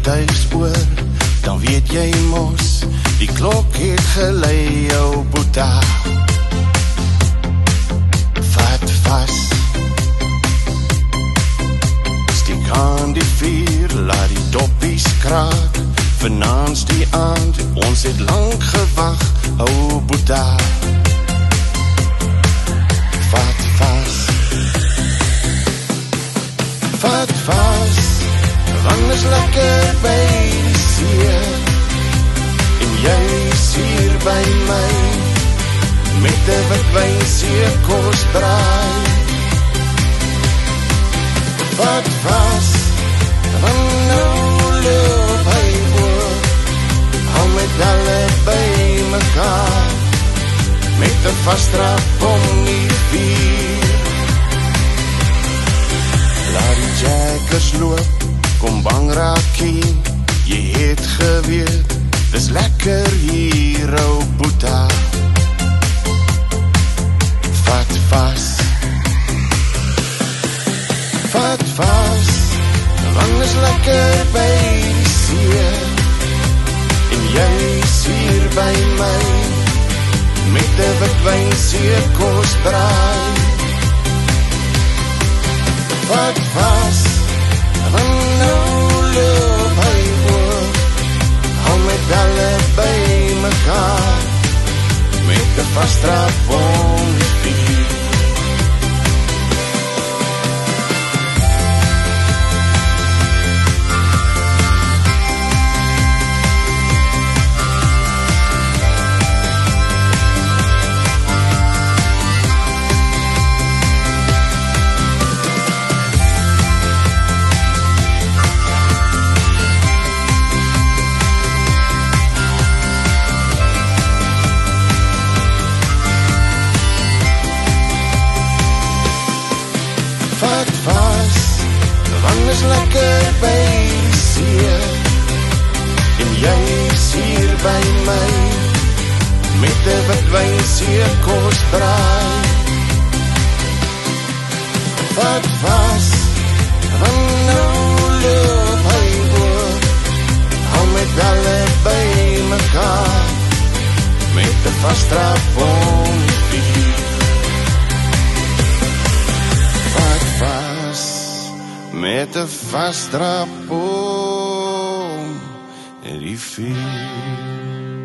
tuis oor, dan weet jy mos, die klok het gelei jou boeta. Vat vas, stiek aan die vuur, laat die doppies kraak, vanaand die aand, ons het lang gewag, hou boeta. Vat vas, vat vas, want is lekker by die see, en jy is hier by my, met die wat wijn seekos draai. Vat vas, want nou loop hy oor, hou met alle by mekaar, met die vastdrap om die vier. Laat die jackers loop, kom bang raakie, jy het geweet, dis lekker hier, ou boeta. Vat vas, vat vas, want is lekker by die see, en jy is hier by my, met die wat wijn seekos draai. Vat vas, want nou loop hy oor, hou met alle by mekaar, met die vastdrap om die vuur. Is lekker by die see, en jy is hier by my, met die wat wijn seekos draai. Vat vas, want nou loop hy oor, hou met alle by mekaar, met die vastdrap om die vuur. Vat vas, met een vastdrap om die vuur.